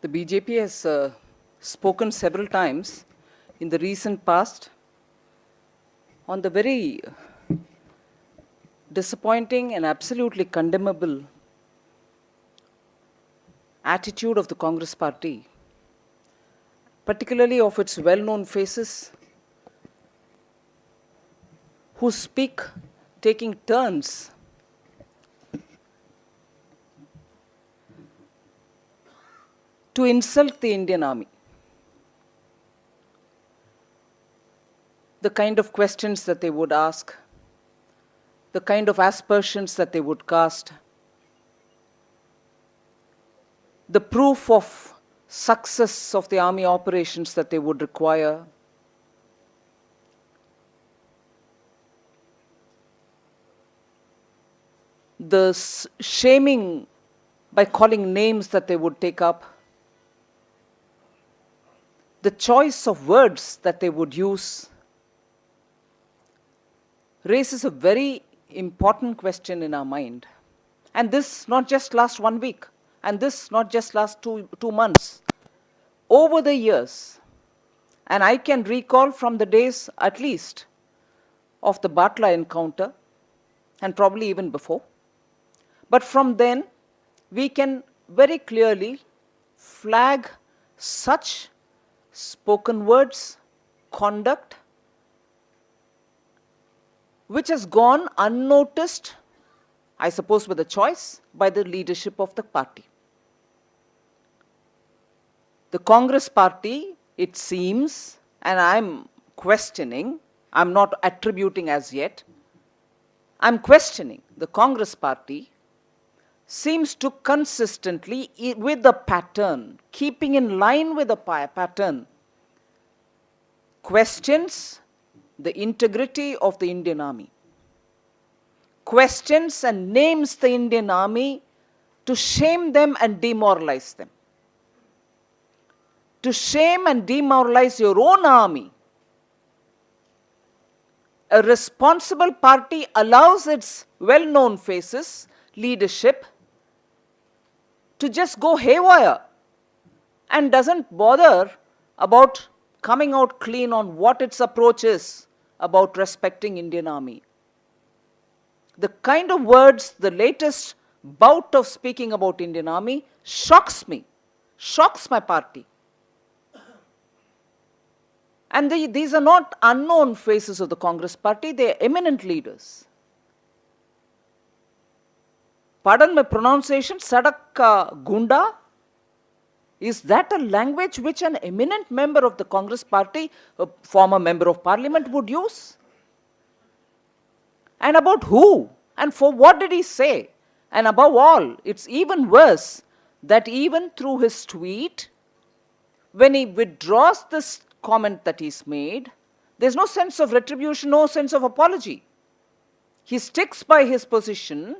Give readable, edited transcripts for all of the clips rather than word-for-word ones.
The BJP has spoken several times in the recent past on the very disappointing and absolutely condemnable attitude of the Congress party, particularly of its well-known faces who speak taking turns to insult the Indian army. The kind of questions that they would ask, the kind of aspersions that they would cast, the proof of success of the army operations that they would require, the shaming by calling names that they would take up, the choice of words that they would use, raises a very important question in our mind. And this not just last 1 week, and this not just last two months. Over the years, and I can recall from the days at least of the Batla encounter, and probably even before, but from then we can very clearly flag such spoken words, conduct, which has gone unnoticed, I suppose with a choice, by the leadership of the party. The Congress party, it seems, and I'm questioning, I'm not attributing as yet, I'm questioning the Congress party seems to consistently, with the pattern, keeping in line with the pattern, questions the integrity of the Indian army, questions and names the Indian army to shame them and demoralize them. To shame and demoralize your own army. A responsible party allows its well-known faces, leadership, to just go haywire and doesn't bother about coming out clean on what its approach is about respecting Indian army. The kind of words, the latest bout of speaking about Indian army shocks me, shocks my party. And these are not unknown faces of the Congress party, they are eminent leaders. Pardon my pronunciation, Sadak Gunda? Is that a language which an eminent member of the Congress party, a former member of parliament, would use? And about who? And for what did he say? And above all, it's even worse that even through his tweet, when he withdraws this comment that he's made, there's no sense of retribution, no sense of apology. He sticks by his position.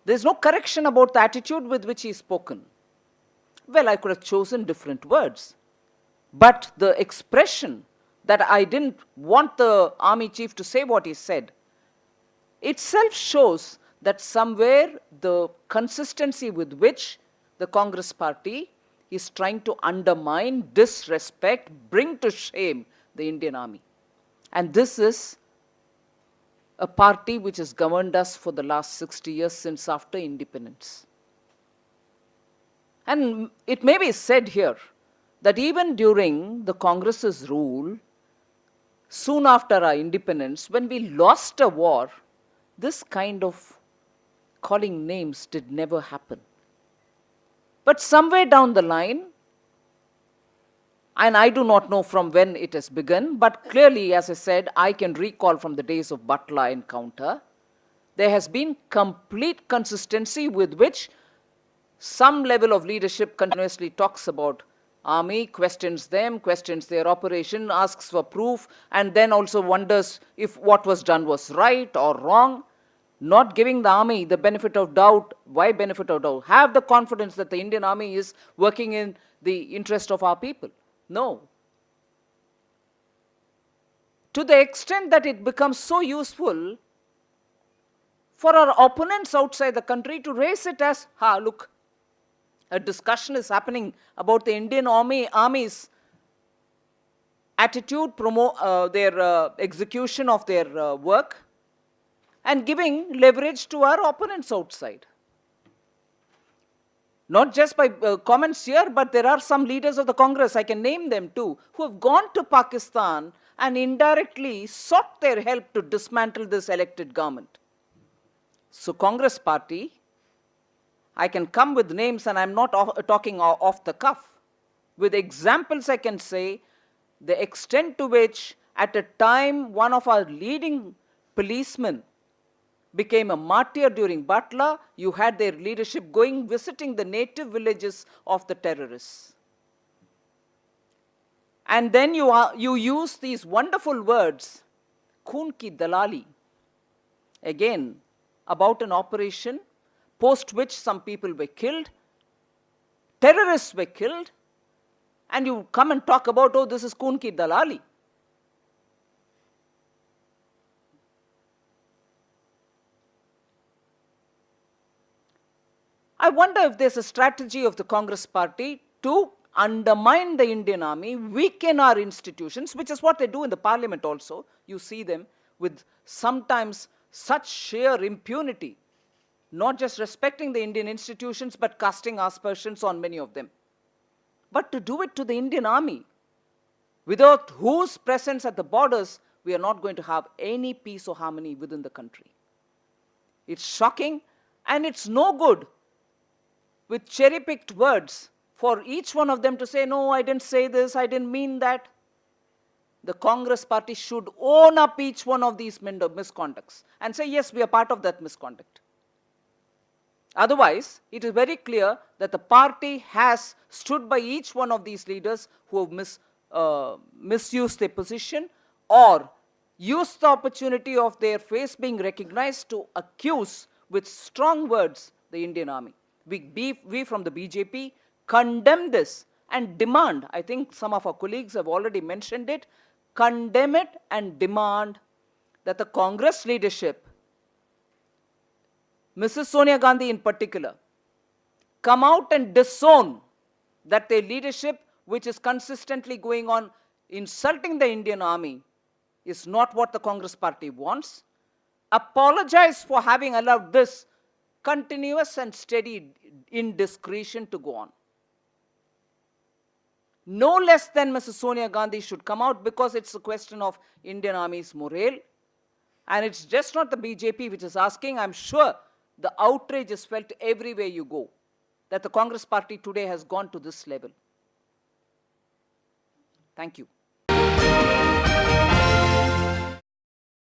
There's no correction about the attitude with which he's spoken. Well, I could have chosen different words. But the expression that I didn't want the army chief to say what he said itself shows that somewhere the consistency with which the Congress party is trying to undermine, disrespect, bring to shame the Indian army. And this is a party which has governed us for the last 60 years since after independence. And it may be said here that even during the Congress's rule, soon after our independence, when we lost a war, this kind of calling names did never happen. But somewhere down the line, and I do not know from when it has begun, but clearly, as I said, I can recall from the days of Batla encounter, there has been complete consistency with which some level of leadership continuously talks about army, questions them, questions their operation, asks for proof, and then also wonders if what was done was right or wrong, not giving the army the benefit of doubt. Why benefit of doubt? Have the confidence that the Indian army is working in the interest of our people. No. To the extent that it becomes so useful for our opponents outside the country to raise it as, look, A discussion is happening about the Indian Army's attitude, their execution of their work, and giving leverage to our opponents outside. Not just by comments here, but there are some leaders of the Congress, I can name them too, who have gone to Pakistan and indirectly sought their help to dismantle this elected government. So Congress party, I can come with names, and I'm not talking off the cuff. With examples, I can say the extent to which at a time one of our leading policemen became a martyr during Batla, you had their leadership visiting the native villages of the terrorists. And then you use these wonderful words, Khoon ki dalali, again, about an operation post which some people were killed, terrorists were killed, and you come and talk about, oh, this is Khoon ki dalali. I wonder if there's a strategy of the Congress party to undermine the Indian Army, weaken our institutions, which is what they do in the parliament also. You see them with sometimes such sheer impunity, not just respecting the Indian institutions, but casting aspersions on many of them. But to do it to the Indian Army, without whose presence at the borders, we are not going to have any peace or harmony within the country. It's shocking, and it's no good with cherry-picked words for each one of them to say, no, I didn't say this, I didn't mean that. The Congress party should own up each one of these misconducts and say, yes, we are part of that misconduct. Otherwise, it is very clear that the party has stood by each one of these leaders who have misused their position or used the opportunity of their face being recognized to accuse with strong words the Indian Army. We from the BJP condemn this and demand, I think some of our colleagues have already mentioned it, condemn it and demand that the Congress leadership, Mrs. Sonia Gandhi in particular, come out and disown that their leadership, which is consistently going on insulting the Indian Army, is not what the Congress party wants. Apologize for having allowed this continuous and steady indiscretion to go on. No less than Mrs. Sonia Gandhi should come out, because it's a question of Indian Army's morale. And it's just not the BJP which is asking. I'm sure the outrage is felt everywhere you go, that the Congress party today has gone to this level. Thank you.